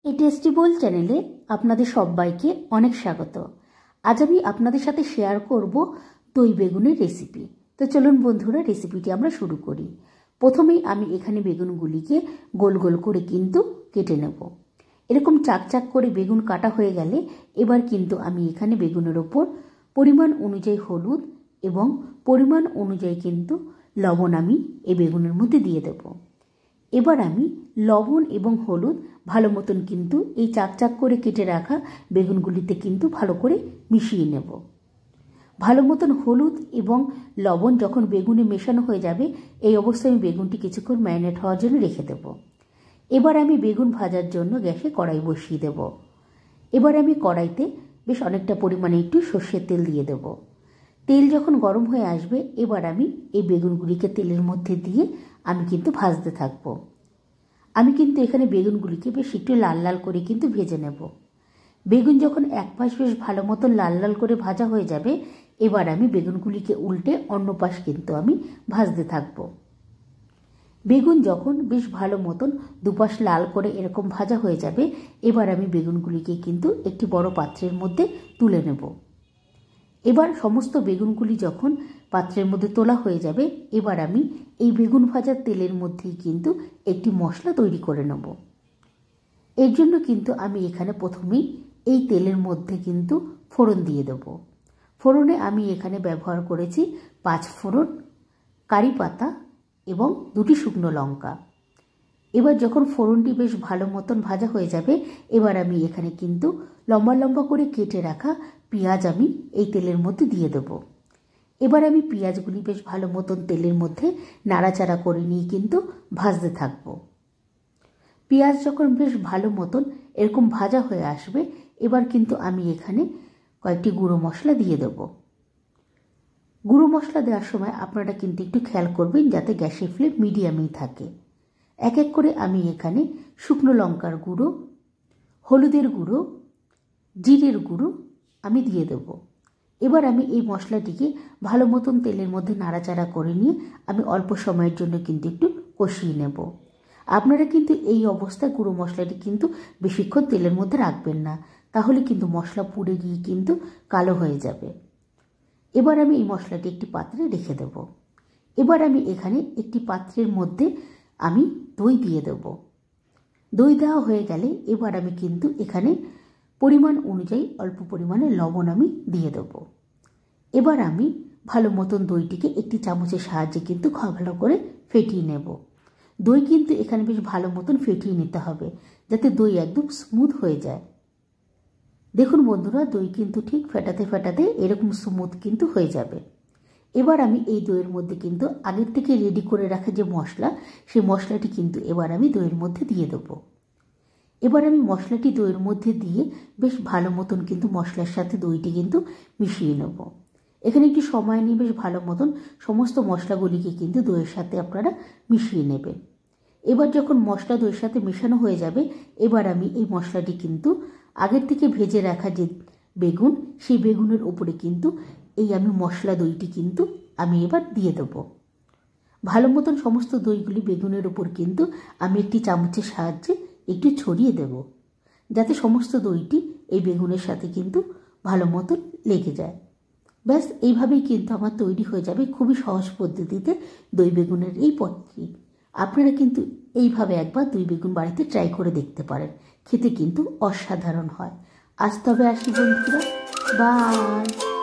এই টেস্টি বোল চ্যানেলে আপনাদের সবাইকে অনেক স্বাগত। আজ আমি আপনাদের সাথে শেয়ার করব দই বেগুনের রেসিপি। তো চলুন বন্ধুরা, রেসিপিটি আমরা শুরু করি। প্রথমেই আমি এখানে বেগুনগুলিকে গোল গোল করে কিন্তু কেটে নেব। এরকম চাকচাক করে বেগুন কাটা হয়ে গেলে এবার কিন্তু আমি এখানে বেগুনের ওপর পরিমাণ অনুযায়ী হলুদ এবং পরিমাণ অনুযায়ী কিন্তু লবণ আমি এই বেগুনের মধ্যে দিয়ে দেব। এবার আমি লবণ এবং হলুদ ভালো মতন কিন্তু এই চাকচাক করে কেটে রাখা বেগুনগুলিতে কিন্তু ভালো করে মিশিয়ে নেব। ভালো মতন হলুদ এবং লবণ যখন বেগুনে মেশানো হয়ে যাবে, এই অবস্থায় আমি বেগুনটি কিছুক্ষণ ম্যারিনেট হওয়ার জন্য রেখে দেব। এবার আমি বেগুন ভাজার জন্য গ্যাসে কড়াই বসিয়ে দেব। এবার আমি কড়াইতে বেশ অনেকটা পরিমাণে একটু সর্ষের তেল দিয়ে দেব। তেল যখন গরম হয়ে আসবে, এবার আমি এই বেগুনগুলিকে তেলের মধ্যে দিয়ে আমি কিন্তু ভাজতে থাকবো। আমি কিন্তু এখানে বেগুনগুলিকে বেশ একটু লাল লাল করে কিন্তু ভেজে নেব। বেগুন যখন এক পাশ বেশ ভালো মতন লাল লাল করে ভাজা হয়ে যাবে, এবার আমি বেগুনগুলিকে উল্টে অন্য পাশ কিন্তু আমি ভাজতে থাকবো। বেগুন যখন বেশ ভালো মতন দুপাশ লাল করে এরকম ভাজা হয়ে যাবে, এবার আমি বেগুনগুলিকে কিন্তু একটি বড় পাত্রের মধ্যে তুলে নেব। এবার সমস্ত বেগুনগুলি যখন পাত্রের মধ্যে তোলা হয়ে যাবে, এবার আমি এই বেগুন ভাজার তেলের মধ্যেই কিন্তু একটি মশলা তৈরি করে নেব। এর জন্য কিন্তু আমি এখানে প্রথমেই এই তেলের মধ্যে কিন্তু ফোড়ন দিয়ে দেব। ফোড়নে আমি এখানে ব্যবহার করেছি 5 ফোড়ন, কারি পাতা এবং 2টি শুকনো লঙ্কা। এবার যখন ফোড়নটি বেশ ভালো মতন ভাজা হয়ে যাবে, এবার আমি এখানে কিন্তু লম্বা লম্বা করে কেটে রাখা পেঁয়াজ আমি এই তেলের মধ্যে দিয়ে দেব। এবার আমি পেঁয়াজগুলি বেশ ভালো মতন তেলের মধ্যে নাড়াচাড়া করে নিয়ে কিন্তু ভাজতে থাকবো। পেঁয়াজ যখন বেশ ভালো মতন এরকম ভাজা হয়ে আসবে, এবার কিন্তু আমি এখানে কয়েকটি গুঁড়ো মশলা দিয়ে দেব। গুঁড়ো মশলা দেওয়ার সময় আপনারা কিন্তু একটু খেয়াল করবেন যাতে গ্যাসের ফ্লেম মিডিয়ামেই থাকে। এক এক করে আমি এখানে শুকনো লঙ্কার গুঁড়ো, হলুদের গুঁড়ো, জিরের গুঁড়ো আমি দিয়ে দেব। এবার আমি এই মশলাটিকে ভালো মতন তেলের মধ্যে নাড়াচাড়া করে নিয়ে আমি অল্প সময়ের জন্য কিন্তু একটু কষিয়ে নেব। আপনারা কিন্তু এই অবস্থায় গুঁড়ো মশলাটি কিন্তু বেশিক্ষণ তেলের মধ্যে রাখবেন না, তাহলে কিন্তু মশলা পুড়ে গিয়ে কিন্তু কালো হয়ে যাবে। এবার আমি এই মশলাটি একটি পাত্রে রেখে দেব। এবার আমি এখানে একটি পাত্রের মধ্যে আমি দই দিয়ে দেব। দই দেওয়া হয়ে গেলে এবার আমি কিন্তু এখানে পরিমাণ অনুযায়ী অল্প পরিমাণে লবণ আমি দিয়ে দেব। এবার আমি ভালো মতন দইটিকে একটি চামচের সাহায্যে কিন্তু ভালো করে ফেটিয়ে নেব। দই কিন্তু এখানে বেশ ভালো মতন ফেটিয়ে নিতে হবে, যাতে দই একদম স্মুথ হয়ে যায়। দেখুন বন্ধুরা, দই কিন্তু ঠিক ফেটাতে ফেটাতে এরকম স্মুথ কিন্তু হয়ে যাবে। এবার আমি এই দইয়ের মধ্যে কিন্তু আগের থেকে রেডি করে রাখা যে মশলা, সেই মশলাটি কিন্তু এবার আমি দইয়ের মধ্যে দিয়ে দেবো। এবার আমি মশলাটি দইয়ের মধ্যে দিয়ে বেশ ভালো মতন কিন্তু মশলার সাথে দইটি কিন্তু মিশিয়ে নেব। এখানে একটু সময় নিয়ে বেশ ভালো মতন সমস্ত মশলাগুলিকে কিন্তু দইয়ের সাথে আপনারা মিশিয়ে নেবেন। এবার যখন মশলা দইয়ের সাথে মেশানো হয়ে যাবে, এবার আমি এই মশলাটি কিন্তু আগের থেকে ভেজে রাখা যে বেগুন, সেই বেগুনের উপরে কিন্তু এই আমি মশলা দইটি কিন্তু আমি এবার দিয়ে দেব। ভালো মতন সমস্ত দইগুলি বেগুনের উপর কিন্তু আমি একটি চামচের সাহায্যে একটু ছড়িয়ে দেব, যাতে সমস্ত দইটি এই বেগুনের সাথে কিন্তু ভালো মতন লেগে যায়। ব্যাস এইভাবেই কিন্তু আমার তৈরি হয়ে যাবে খুবই সহজ পদ্ধতিতে দই বেগুনের এই পদটি। আপনারা কিন্তু এইভাবে একবার দই বেগুন বাড়িতে ট্রাই করে দেখতে পারেন, খেতে কিন্তু অসাধারণ হয়। আজ তবে আসি বন্ধুরা, বাই।